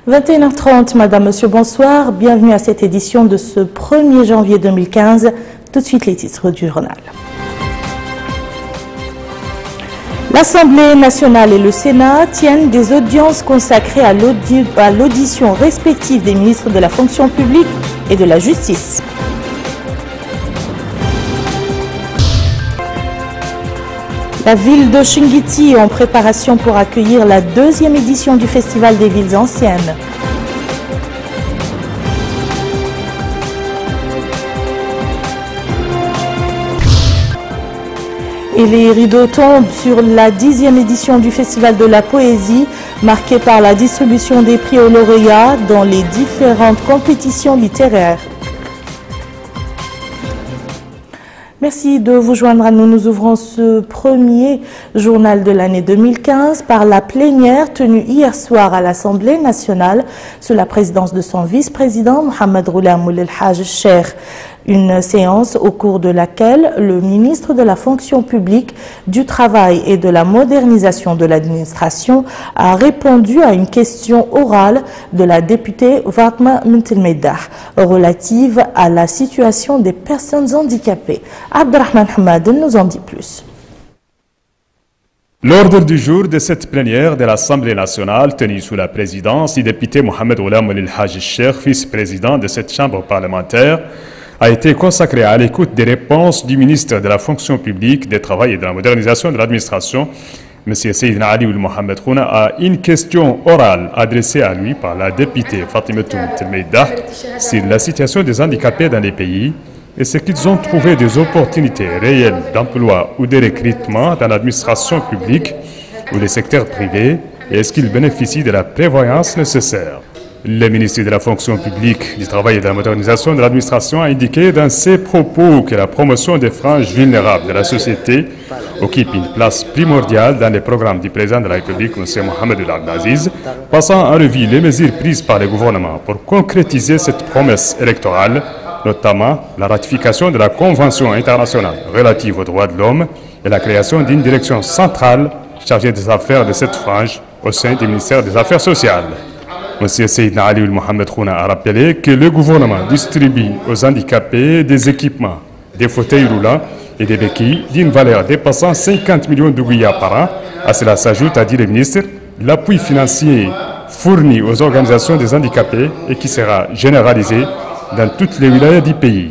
21h30, Madame, Monsieur, bonsoir. Bienvenue à cette édition de ce 1er janvier 2015. Tout de suite, les titres du journal. L'Assemblée nationale et le Sénat tiennent des audiences consacrées à l'audition respective des ministres de la fonction publique et de la justice. La ville de Chingiti est en préparation pour accueillir la 2e édition du Festival des villes anciennes. Et les rideaux tombent sur la 10e édition du Festival de la poésie, marquée par la distribution des prix aux lauréats dans les différentes compétitions littéraires. Merci de vous joindre à nous. Nous ouvrons ce premier journal de l'année 2015 par la plénière tenue hier soir à l'Assemblée nationale sous la présidence de son vice-président Mohamed Ghulam El Haj Cheikh. Une séance au cours de laquelle le ministre de la fonction publique, du travail et de la modernisation de l'administration a répondu à une question orale de la députée Fatma Mentelmedah relative à la situation des personnes handicapées. Abdelrahman Hamad nous en dit plus. L'ordre du jour de cette plénière de l'Assemblée nationale tenue sous la présidence du député Mohamed Ghulam El Haj Cheikh, vice-président de cette chambre parlementaire, a été consacré à l'écoute des réponses du ministre de la fonction publique, du travail et de la modernisation de l'administration, M. Seydina Ali Mohamed Khouna, à une question orale adressée à lui par la députée Fatimatou Telmeida sur la situation des handicapés dans les pays et ce qu'ils ont trouvé des opportunités réelles d'emploi ou de recrutement dans l'administration publique ou le secteur privé et est-ce qu'ils bénéficient de la prévoyance nécessaire. Le ministre de la fonction publique, du travail et de la modernisation de l'administration a indiqué dans ses propos que la promotion des franges vulnérables de la société occupe une place primordiale dans les programmes du président de la République, M. Mohamed El Abdelaziz, passant en revue les mesures prises par le gouvernement pour concrétiser cette promesse électorale, notamment la ratification de la Convention internationale relative aux droits de l'homme et la création d'une direction centrale chargée des affaires de cette frange au sein du ministère des Affaires sociales. M. Seydina Ali Mohamed Khouna a rappelé que le gouvernement distribue aux handicapés des équipements, des fauteuils roulants et des béquilles d'une valeur dépassant 50 millions de Gouya par an. À cela s'ajoute, a dit le ministre, l'appui financier fourni aux organisations des handicapés et qui sera généralisé dans toutes les wilayas du pays.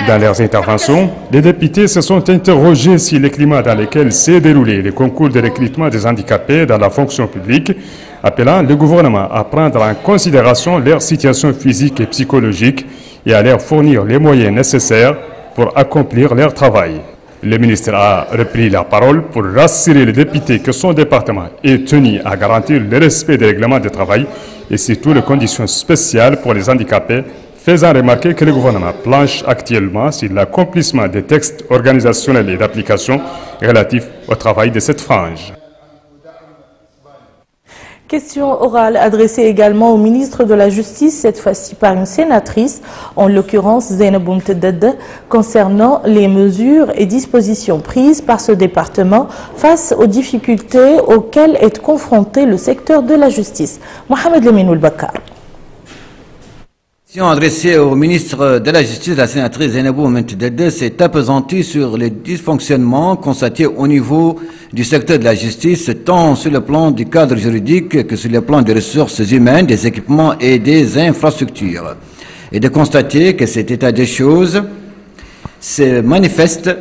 Dans leurs interventions, les députés se sont interrogés sur le climat dans lequel s'est déroulé le concours de recrutement des handicapés dans la fonction publique, appelant le gouvernement à prendre en considération leur situation physique et psychologique et à leur fournir les moyens nécessaires pour accomplir leur travail. Le ministre a repris la parole pour rassurer les députés que son département est tenu à garantir le respect des règlements de travail et surtout les conditions spéciales pour les handicapés, faisant remarquer que le gouvernement planche actuellement sur l'accomplissement des textes organisationnels et d'application relatifs au travail de cette frange. Question orale adressée également au ministre de la Justice, cette fois-ci par une sénatrice, en l'occurrence Zainab Mtedded, concernant les mesures et dispositions prises par ce département face aux difficultés auxquelles est confronté le secteur de la justice. Mohamed Leminoul Bakar. Adressée au ministre de la Justice, la sénatrice Zainabou Mtedded s'est appesantie sur les dysfonctionnements constatés au niveau du secteur de la justice, tant sur le plan du cadre juridique que sur le plan des ressources humaines, des équipements et des infrastructures. Et de constater que cet état des choses se manifeste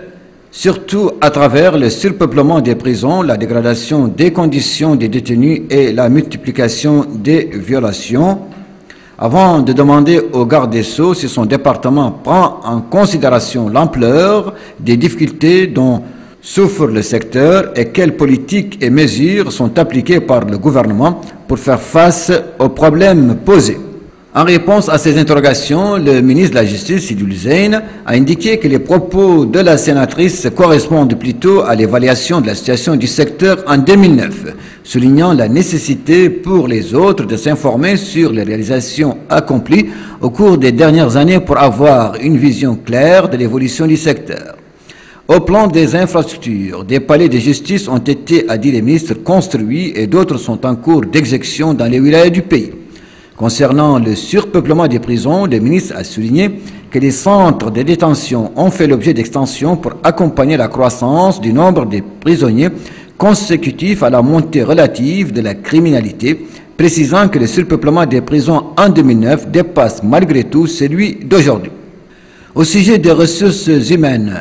surtout à travers le surpeuplement des prisons, la dégradation des conditions des détenus et la multiplication des violations. Avant de demander au garde des Sceaux si son département prend en considération l'ampleur des difficultés dont souffre le secteur et quelles politiques et mesures sont appliquées par le gouvernement pour faire face aux problèmes posés. En réponse à ces interrogations, le ministre de la Justice, Sidi Zeyn, a indiqué que les propos de la sénatrice correspondent plutôt à l'évaluation de la situation du secteur en 2009, soulignant la nécessité pour les autres de s'informer sur les réalisations accomplies au cours des dernières années pour avoir une vision claire de l'évolution du secteur. Au plan des infrastructures, des palais de justice ont été, a dit le ministre, construits et d'autres sont en cours d'exécution dans les wilayas du pays. Concernant le surpeuplement des prisons, le ministre a souligné que les centres de détention ont fait l'objet d'extensions pour accompagner la croissance du nombre de prisonniers consécutif à la montée relative de la criminalité, précisant que le surpeuplement des prisons en 2009 dépasse malgré tout celui d'aujourd'hui. Au sujet des ressources humaines,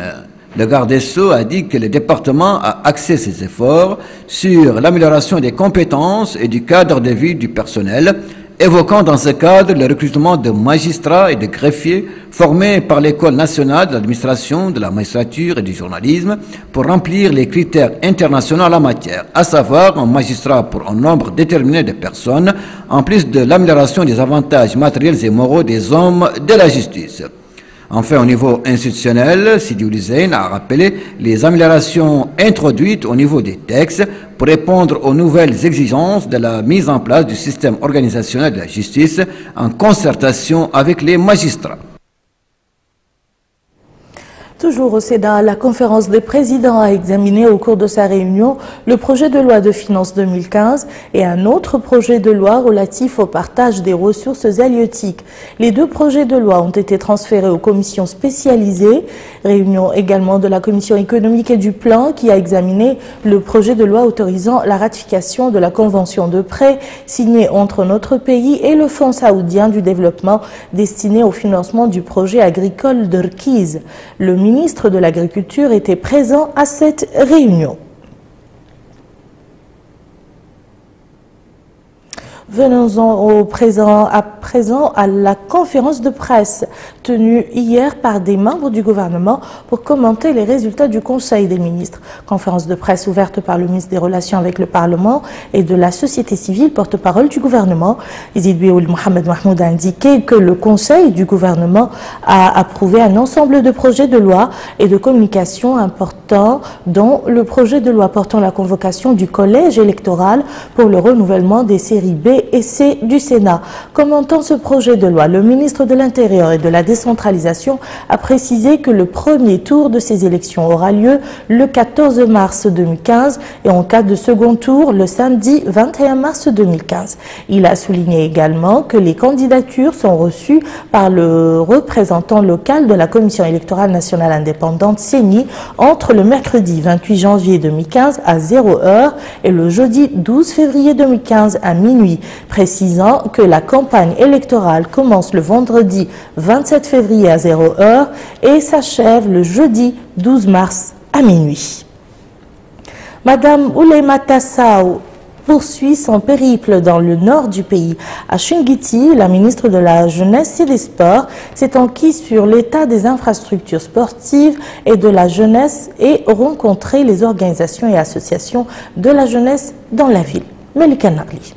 le garde des Sceaux a dit que le département a axé ses efforts sur l'amélioration des compétences et du cadre de vie du personnel, évoquant dans ce cadre le recrutement de magistrats et de greffiers formés par l'École nationale de l'administration, de la magistrature et du journalisme pour remplir les critères internationaux en la matière, à savoir un magistrat pour un nombre déterminé de personnes, en plus de l'amélioration des avantages matériels et moraux des hommes de la justice. Enfin, au niveau institutionnel, Sidi Oulizaine a rappelé les améliorations introduites au niveau des textes pour répondre aux nouvelles exigences de la mise en place du système organisationnel de la justice en concertation avec les magistrats. Toujours au Sénat, la conférence des présidents a examiné au cours de sa réunion le projet de loi de finances 2015 et un autre projet de loi relatif au partage des ressources halieutiques. Les deux projets de loi ont été transférés aux commissions spécialisées. Réunion également de la commission économique et du plan qui a examiné le projet de loi autorisant la ratification de la convention de prêt signée entre notre pays et le Fonds saoudien du développement destiné au financement du projet agricole de Rkiz. Le ministre de l'Agriculture était présent à cette réunion. Venons-en à présent à la conférence de presse tenue hier par des membres du gouvernement pour commenter les résultats du Conseil des ministres. Conférence de presse ouverte par le ministre des Relations avec le Parlement et de la société civile, porte-parole du gouvernement. Yazid Bioul Mohamed Mahmoud a indiqué que le Conseil du gouvernement a approuvé un ensemble de projets de loi et de communication importants, dont le projet de loi portant la convocation du collège électoral pour le renouvellement des séries B et C du Sénat. Commentant ce projet de loi, le ministre de l'Intérieur et de la décentralisation a précisé que le premier tour de ces élections aura lieu le 14 mars 2015 et en cas de second tour le samedi 21 mars 2015. Il a souligné également que les candidatures sont reçues par le représentant local de la Commission électorale nationale indépendante CENI entre le mercredi 28 janvier 2015 à 0h et le jeudi 12 février 2015 à minuit, précisant que la campagne électorale commence le vendredi 27 février à 0h et s'achève le jeudi 12 mars à minuit. Madame Ouleymata Sow poursuit son périple dans le nord du pays. À Chinguitti, la ministre de la Jeunesse et des Sports s'est enquise sur l'état des infrastructures sportives et de la jeunesse et rencontré les organisations et associations de la jeunesse dans la ville. Melika Nagli.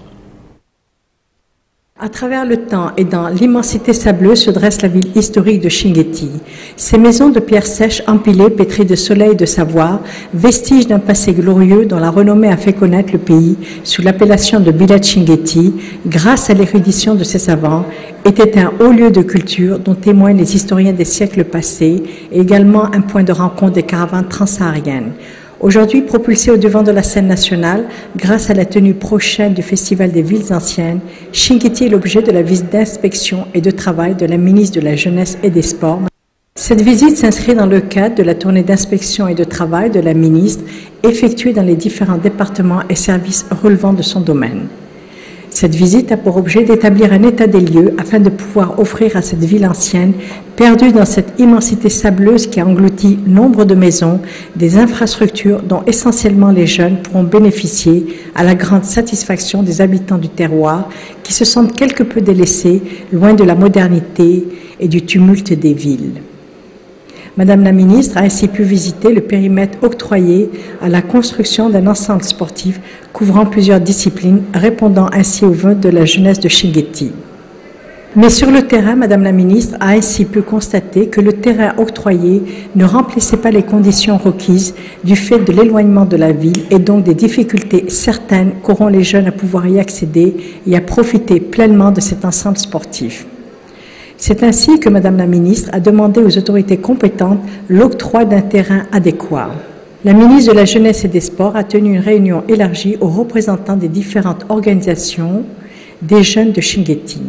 À travers le temps et dans l'immensité sableuse se dresse la ville historique de Chinguetti. Ces maisons de pierre sèche empilées, pétries de soleil et de savoir, vestiges d'un passé glorieux dont la renommée a fait connaître le pays sous l'appellation de Bilad Chinguetti, grâce à l'érudition de ses savants, étaient un haut lieu de culture dont témoignent les historiens des siècles passés et également un point de rencontre des caravanes transsahariennes. Aujourd'hui propulsé au devant de la scène nationale grâce à la tenue prochaine du Festival des villes anciennes, Chinguetti est l'objet de la visite d'inspection et de travail de la ministre de la Jeunesse et des Sports. Cette visite s'inscrit dans le cadre de la tournée d'inspection et de travail de la ministre effectuée dans les différents départements et services relevant de son domaine. Cette visite a pour objet d'établir un état des lieux afin de pouvoir offrir à cette ville ancienne, perdue dans cette immensité sableuse qui a englouti nombre de maisons, des infrastructures dont essentiellement les jeunes pourront bénéficier à la grande satisfaction des habitants du terroir qui se sentent quelque peu délaissés, loin de la modernité et du tumulte des villes. Madame la ministre a ainsi pu visiter le périmètre octroyé à la construction d'un ensemble sportif couvrant plusieurs disciplines, répondant ainsi aux vœux de la jeunesse de Chinguetti. Mais sur le terrain, Madame la ministre a ainsi pu constater que le terrain octroyé ne remplissait pas les conditions requises du fait de l'éloignement de la ville et donc des difficultés certaines qu'auront les jeunes à pouvoir y accéder et à profiter pleinement de cet ensemble sportif. C'est ainsi que Madame la ministre a demandé aux autorités compétentes l'octroi d'un terrain adéquat. La ministre de la Jeunesse et des Sports a tenu une réunion élargie aux représentants des différentes organisations, des jeunes de Chinguetti.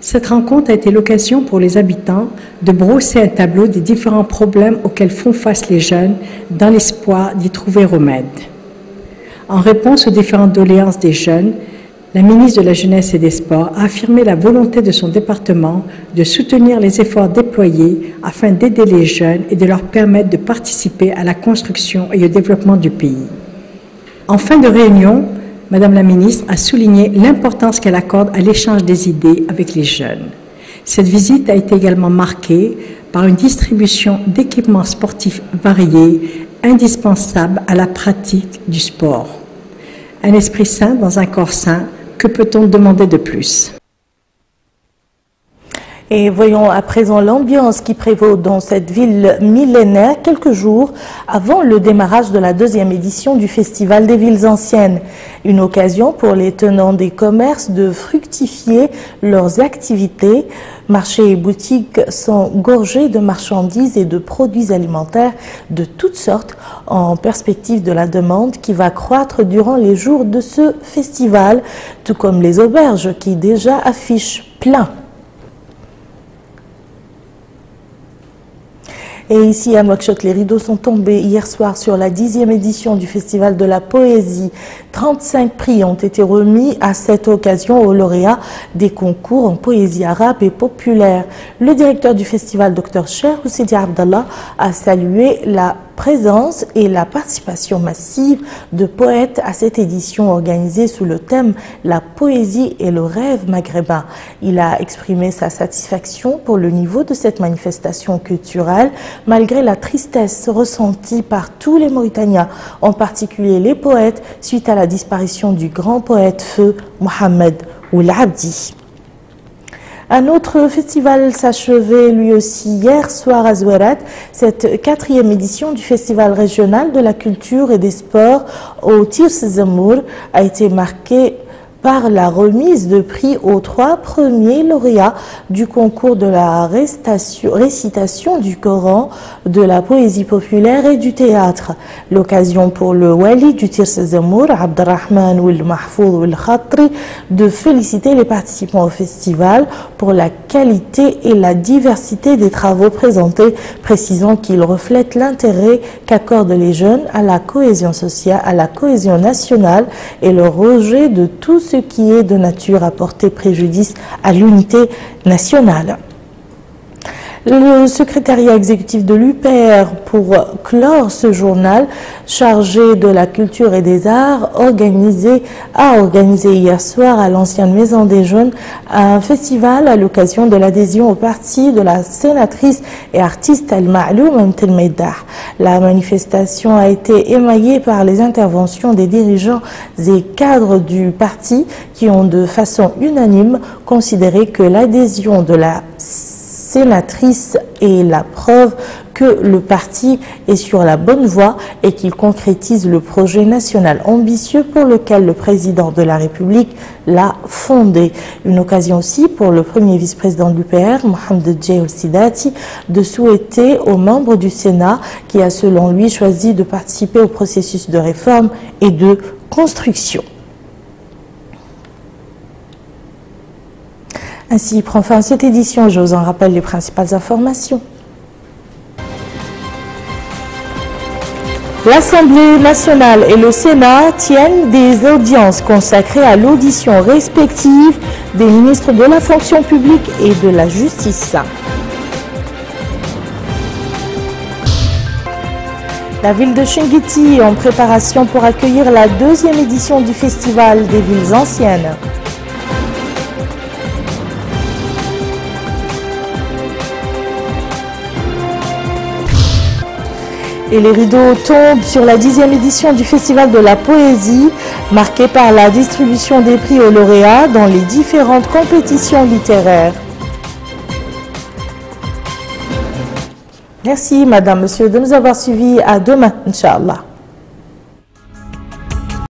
Cette rencontre a été l'occasion pour les habitants de brosser un tableau des différents problèmes auxquels font face les jeunes dans l'espoir d'y trouver remède. En réponse aux différentes doléances des jeunes, la ministre de la Jeunesse et des Sports a affirmé la volonté de son département de soutenir les efforts déployés afin d'aider les jeunes et de leur permettre de participer à la construction et au développement du pays. En fin de réunion, Madame la ministre a souligné l'importance qu'elle accorde à l'échange des idées avec les jeunes. Cette visite a été également marquée par une distribution d'équipements sportifs variés, indispensables à la pratique du sport. Un esprit sain dans un corps sain, que peut-on demander de plus ? Et voyons à présent l'ambiance qui prévaut dans cette ville millénaire quelques jours avant le démarrage de la 2e édition du Festival des villes anciennes. Une occasion pour les tenants des commerces de fructifier leurs activités. Marchés et boutiques sont gorgés de marchandises et de produits alimentaires de toutes sortes en perspective de la demande qui va croître durant les jours de ce festival, tout comme les auberges qui déjà affichent plein. Et ici à Nouakchott, les rideaux sont tombés hier soir sur la 10e édition du Festival de la Poésie. 35 prix ont été remis à cette occasion aux lauréats des concours en poésie arabe et populaire. Le directeur du festival, Dr Cheikh Sidi Abdallah, a salué la présence et la participation massive de poètes à cette édition organisée sous le thème « La poésie et le rêve maghrébin ». Il a exprimé sa satisfaction pour le niveau de cette manifestation culturelle, malgré la tristesse ressentie par tous les Mauritaniens, en particulier les poètes, suite à la disparition du grand poète feu Mohamed Ould Abdi. Un autre festival s'achevait lui aussi hier soir à Zouérat. Cette 4e édition du Festival régional de la culture et des sports au Tirs Zamour a été marquée par la remise de prix aux 3 premiers lauréats du concours de la récitation du Coran, de la poésie populaire et du théâtre. L'occasion pour le Wali du Tirs Zamour, Abdelrahman Ould Mahfouz Ould Khatri, de féliciter les participants au festival pour la qualité et la diversité des travaux présentés, précisant qu'ils reflètent l'intérêt qu'accordent les jeunes à la cohésion sociale, à la cohésion nationale et le rejet de tout ce qui est de nature à porter préjudice à l'unité nationale. Le secrétariat exécutif de l'UPR pour clore ce journal chargé de la culture et des arts a organisé hier soir à l'ancienne Maison des Jeunes un festival à l'occasion de l'adhésion au parti de la sénatrice et artiste Al-Ma'loum Telmedah. La manifestation a été émaillée par les interventions des dirigeants et cadres du parti qui ont de façon unanime considéré que l'adhésion de la sénatrice est la preuve que le parti est sur la bonne voie et qu'il concrétise le projet national ambitieux pour lequel le président de la République l'a fondé. Une occasion aussi pour le premier vice-président de l'UPR, Mohamed Djeil Sidati, de souhaiter aux membres du Sénat qui a selon lui choisi de participer au processus de réforme et de construction. Ainsi prend fin cette édition. Je vous en rappelle les principales informations. L'Assemblée nationale et le Sénat tiennent des audiences consacrées à l'audition respective des ministres de la fonction publique et de la justice. La ville de Chinguetti est en préparation pour accueillir la 2e édition du Festival des villes anciennes. Et les rideaux tombent sur la 10e édition du Festival de la Poésie, marquée par la distribution des prix aux lauréats dans les différentes compétitions littéraires. Merci, Madame, Monsieur, de nous avoir suivis. À demain, Inch'Allah.